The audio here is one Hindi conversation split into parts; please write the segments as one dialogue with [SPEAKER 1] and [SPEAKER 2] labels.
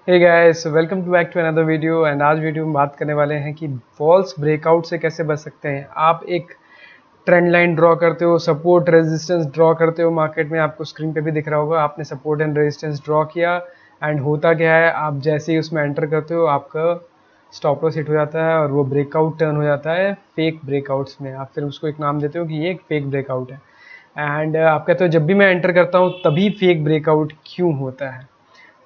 [SPEAKER 1] Hey guys, welcome to back to another video. And आज वीडियो में बात करने वाले हैं कि फॉल्स ब्रेकआउट से कैसे बच सकते हैं। आप एक ट्रेंड लाइन ड्रॉ करते हो, सपोर्ट रेजिस्टेंस ड्रॉ करते हो मार्केट में, आपको स्क्रीन पे भी दिख रहा होगा। आपने सपोर्ट एंड रेजिस्टेंस ड्रॉ किया एंड होता क्या है, आप जैसे ही उसमें एंटर करते हो आपका स्टॉप लॉस हिट हो जाता है और वो ब्रेकआउट टर्न हो जाता है फेक ब्रेकआउट्स में। आप फिर उसको एक नाम देते हो कि ये एक फेक ब्रेकआउट है। एंड आप कहते हो जब भी मैं एंटर करता हूँ तभी फेक ब्रेकआउट क्यों होता है।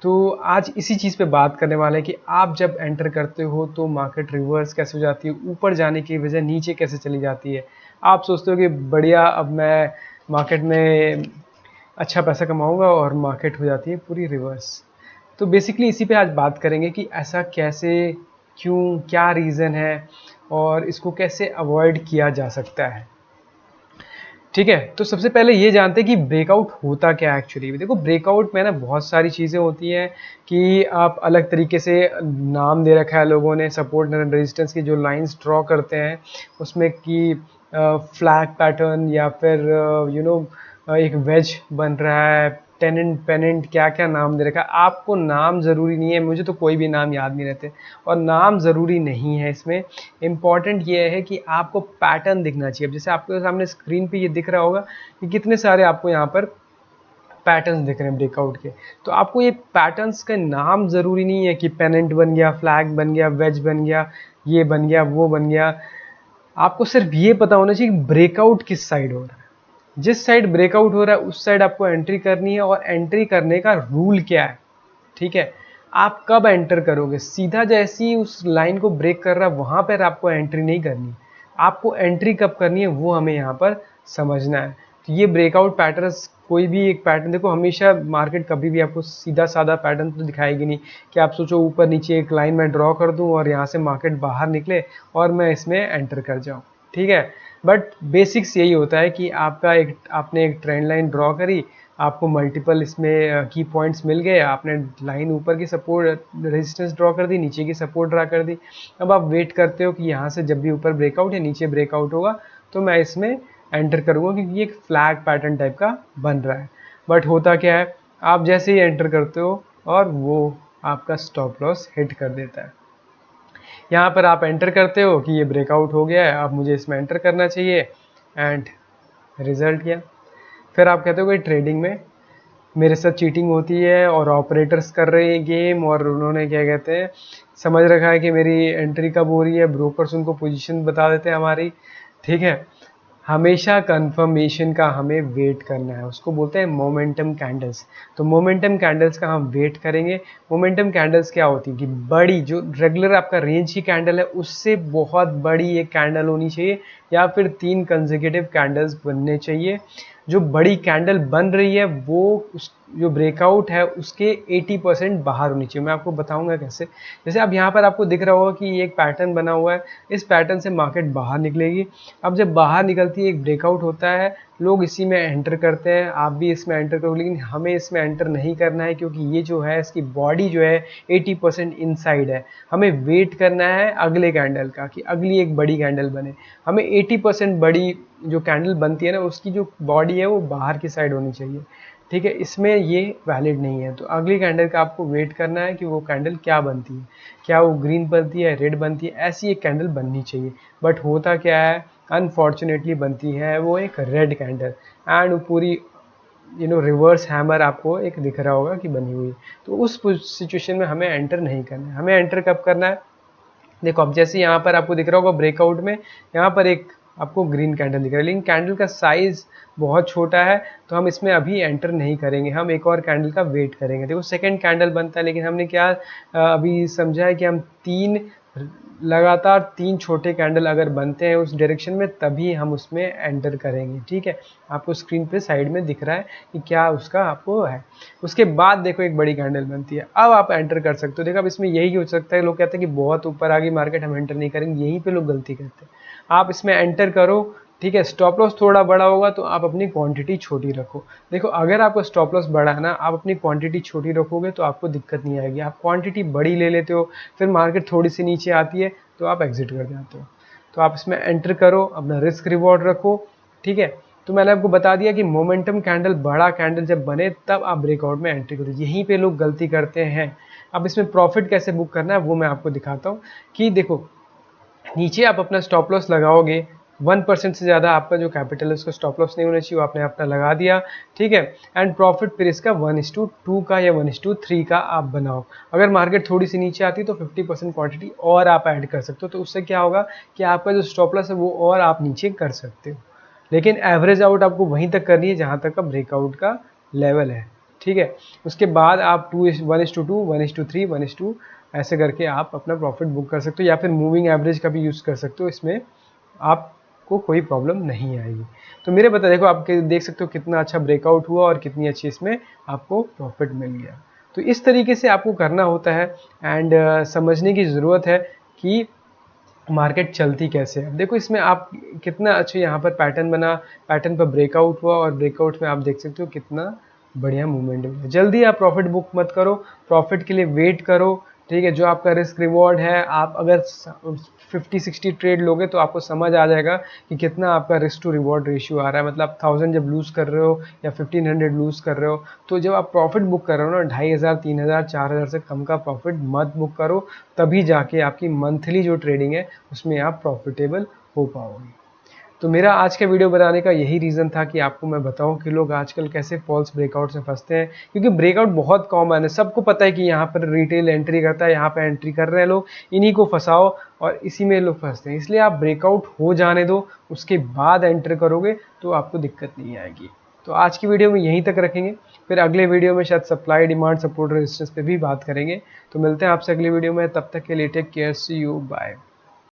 [SPEAKER 1] तो आज इसी चीज़ पे बात करने वाले हैं कि आप जब एंटर करते हो तो मार्केट रिवर्स कैसे हो जाती है, ऊपर जाने की वजह नीचे कैसे चली जाती है। आप सोचते हो कि बढ़िया, अब मैं मार्केट में अच्छा पैसा कमाऊंगा और मार्केट हो जाती है पूरी रिवर्स। तो बेसिकली इसी पे आज बात करेंगे कि ऐसा कैसे, क्यों, क्या रीज़न है और इसको कैसे अवॉइड किया जा सकता है। ठीक है, तो सबसे पहले ये जानते हैं कि ब्रेकआउट होता क्या है एक्चुअली। देखो, ब्रेकआउट में ना बहुत सारी चीज़ें होती हैं कि आप अलग तरीके से नाम दे रखा है लोगों ने। सपोर्ट एंड रेजिस्टेंस की जो लाइंस ड्रॉ करते हैं उसमें कि फ्लैग पैटर्न या फिर एक वेज बन रहा है, टेनेंट पेनेंट, क्या क्या नाम दे रखा है। आपको नाम ज़रूरी नहीं है, मुझे तो कोई भी नाम याद नहीं रहते और नाम ज़रूरी नहीं है इसमें। इम्पॉर्टेंट ये है कि आपको पैटर्न दिखना चाहिए। अब जैसे आपके सामने स्क्रीन पे ये दिख रहा होगा कि कितने सारे आपको यहाँ पर पैटर्न्स दिख रहे हैं ब्रेकआउट के। तो आपको ये पैटर्न्स का नाम ज़रूरी नहीं है कि पेनेंट बन गया, फ्लैग बन गया, वेज बन गया, ये बन गया, वो बन गया। आपको सिर्फ ये पता होना चाहिए कि ब्रेकआउट किस साइड हो रहा है। जिस साइड ब्रेकआउट हो रहा है उस साइड आपको एंट्री करनी है। और एंट्री करने का रूल क्या है, ठीक है। आप कब एंटर करोगे, सीधा जैसे ही उस लाइन को ब्रेक कर रहा है वहां पर आपको एंट्री नहीं करनी। आपको एंट्री कब करनी है वो हमें यहाँ पर समझना है। तो ये ब्रेकआउट पैटर्न्स, कोई भी एक पैटर्न देखो, हमेशा मार्केट कभी भी आपको सीधा साधा पैटर्न तो दिखाएगी नहीं कि आप सोचो ऊपर नीचे एक लाइन में ड्रॉ कर दूं और यहाँ से मार्केट बाहर निकले और मैं इसमें एंटर कर जाऊं। ठीक है, बट बेसिक्स यही होता है कि आपने एक ट्रेंड लाइन ड्रॉ करी, आपको मल्टीपल इसमें की पॉइंट्स मिल गए, आपने लाइन ऊपर की सपोर्ट रेजिस्टेंस ड्रॉ कर दी, नीचे की सपोर्ट ड्रा कर दी। अब आप वेट करते हो कि यहाँ से जब भी ऊपर ब्रेकआउट या नीचे ब्रेकआउट होगा तो मैं इसमें एंटर करूँगा, क्योंकि ये एक फ्लैग पैटर्न टाइप का बन रहा है। बट होता क्या है, आप जैसे ही एंटर करते हो और वो आपका स्टॉप लॉस हिट कर देता है। यहाँ पर आप एंटर करते हो कि ये ब्रेकआउट हो गया है, अब मुझे इसमें एंटर करना चाहिए एंड रिजल्ट क्या। फिर आप कहते हो कि ट्रेडिंग में मेरे साथ चीटिंग होती है और ऑपरेटर्स कर रहे हैं गेम, और उन्होंने क्या कहते हैं समझ रखा है कि मेरी एंट्री कब हो रही है, ब्रोकर्स उनको पोजीशन बता देते हैं हमारी। ठीक है, हमेशा कंफर्मेशन का हमें वेट करना है, उसको बोलते हैं मोमेंटम कैंडल्स। तो मोमेंटम कैंडल्स का हम वेट करेंगे। मोमेंटम कैंडल्स क्या होती है कि बड़ी, जो रेगुलर आपका रेंज की कैंडल है उससे बहुत बड़ी एक कैंडल होनी चाहिए, या फिर 3 कंसेक्यूटिव कैंडल्स बनने चाहिए। जो बड़ी कैंडल बन रही है वो उस जो ब्रेकआउट है उसके 80% बाहर होनी चाहिए। मैं आपको बताऊंगा कैसे। जैसे अब यहाँ पर आपको दिख रहा होगा कि एक पैटर्न बना हुआ है, इस पैटर्न से मार्केट बाहर निकलेगी। अब जब बाहर निकलती है एक ब्रेकआउट होता है, लोग इसी में एंटर करते हैं, आप भी इसमें एंटर करो, लेकिन हमें इसमें एंटर नहीं करना है क्योंकि ये जो है इसकी बॉडी जो है 80% इनसाइड है। हमें वेट करना है अगले कैंडल का कि अगली एक बड़ी कैंडल बने। हमें 80% बड़ी जो कैंडल बनती है ना उसकी जो बॉडी है वो बाहर की साइड होनी चाहिए। ठीक है, इसमें ये वैलिड नहीं है। तो अगली कैंडल का आपको वेट करना है कि वो कैंडल क्या बनती है, क्या वो ग्रीन बनती है, रेड बनती है, ऐसी एक कैंडल बननी चाहिए। बट होता क्या है, अनफॉर्चुनेटली बनती है वो एक रेड कैंडल एंड पूरी रिवर्स हैमर आपको एक दिख रहा होगा कि बनी हुई। तो उस सिचुएशन में हमें एंटर नहीं करना है। हमें एंटर कब करना है, देखो अब जैसे यहाँ पर आपको दिख रहा होगा ब्रेकआउट में, यहाँ पर एक आपको ग्रीन कैंडल दिख रहा है, लेकिन कैंडल का साइज बहुत छोटा है तो हम इसमें अभी एंटर नहीं करेंगे, हम एक और कैंडल का वेट करेंगे। देखो सेकंड कैंडल बनता है, लेकिन हमने क्या अभी समझा है कि हम लगातार तीन छोटे कैंडल अगर बनते हैं उस डायरेक्शन में तभी हम उसमें एंटर करेंगे। ठीक है, आपको स्क्रीन पे साइड में दिख रहा है कि क्या उसका आपको है। उसके बाद देखो एक बड़ी कैंडल बनती है, अब आप एंटर कर सकते हो। देखो अब इसमें यही हो सकता है, लोग कहते हैं कि बहुत ऊपर आ गई मार्केट हम एंटर नहीं करेंगे, यहीं पे लोग गलती करते हैं। आप इसमें एंटर करो, ठीक है। स्टॉप लॉस थोड़ा बड़ा होगा तो आप अपनी क्वांटिटी छोटी रखो। देखो अगर आपका स्टॉप लॉस बड़ा है ना, आप अपनी क्वांटिटी छोटी रखोगे तो आपको दिक्कत नहीं आएगी। आप क्वांटिटी बड़ी ले लेते हो, फिर मार्केट थोड़ी सी नीचे आती है तो आप एग्जिट कर जाते हो। तो आप इसमें एंटर करो, अपना रिस्क रिवॉर्ड रखो। ठीक है, तो मैंने आपको बता दिया कि मोमेंटम कैंडल, बड़ा कैंडल जब बने तब आप ब्रेकआउट में एंट्री करो। यहीं पे लोग गलती करते हैं। अब इसमें प्रॉफिट कैसे बुक करना है वो मैं आपको दिखाता हूँ कि देखो, नीचे आप अपना स्टॉप लॉस लगाओगे, 1% से ज़्यादा आपका जो कैपिटल है उसका स्टॉप लॉस नहीं होना चाहिए, वो आपने अपना लगा दिया, ठीक है। एंड प्रॉफिट फिर इसका 1:2 का या 1:3 का आप बनाओ। अगर मार्केट थोड़ी सी नीचे आती है तो 50% क्वांटिटी और आप ऐड कर सकते हो, तो उससे क्या होगा कि आपका जो स्टॉप लॉस है वो और आप नीचे कर सकते हो। लेकिन एवरेज आउट आपको वहीं तक करनी है जहाँ तक का ब्रेकआउट का लेवल है, ठीक है। उसके बाद आप 1:2, 1:3, 1:2 ऐसे करके आप अपना प्रॉफिट बुक कर सकते हो, या फिर मूविंग एवरेज का भी यूज़ कर सकते हो, इसमें आपको कोई प्रॉब्लम नहीं आएगी। तो मेरे बता, देखो आप देख सकते हो कितना अच्छा ब्रेकआउट हुआ और कितनी अच्छी इसमें आपको प्रॉफिट मिल गया। तो इस तरीके से आपको करना होता है एंड समझने की ज़रूरत है कि मार्केट चलती कैसे है। देखो इसमें आप कितना अच्छा यहाँ पर पैटर्न बना, पैटर्न पर ब्रेकआउट हुआ और ब्रेकआउट में आप देख सकते हो कितना बढ़िया मूवमेंट है। जल्दी आप प्रॉफिट बुक मत करो, प्रॉफिट के लिए वेट करो, ठीक है। जो आपका रिस्क रिवॉर्ड है, आप अगर 50-60 ट्रेड लोगे तो आपको समझ आ जाएगा कि कितना आपका रिस्क टू रिवॉर्ड रेशियो आ रहा है। मतलब 1000 जब लूज़ कर रहे हो या 1500 लूज़ कर रहे हो, तो जब आप प्रॉफिट बुक कर रहे हो ना, 2500, 3000, 4000 से कम का प्रॉफिट मत बुक करो, तभी जाके आपकी मंथली जो ट्रेडिंग है उसमें आप प्रॉफिटेबल हो पाओगे। तो मेरा आज का वीडियो बनाने का यही रीज़न था कि आपको मैं बताऊं कि लोग आजकल कैसे फॉल्स ब्रेकआउट में फंसते हैं, क्योंकि ब्रेकआउट बहुत कॉमन है, सबको पता है कि यहाँ पर रिटेल एंट्री करता है, यहाँ पर एंट्री कर रहे हैं लोग, इन्हीं को फंसाओ और इसी में लोग फंसते हैं। इसलिए आप ब्रेकआउट हो जाने दो, उसके बाद एंटर करोगे तो आपको दिक्कत नहीं आएगी। तो आज की वीडियो में यहीं तक रखेंगे, फिर अगले वीडियो में शायद सप्लाई, डिमांड, सपोर्ट, रेजिस्टेंस पे भी बात करेंगे। तो मिलते हैं आपसे अगली वीडियो में, तब तक के लिए take care, see you, bye.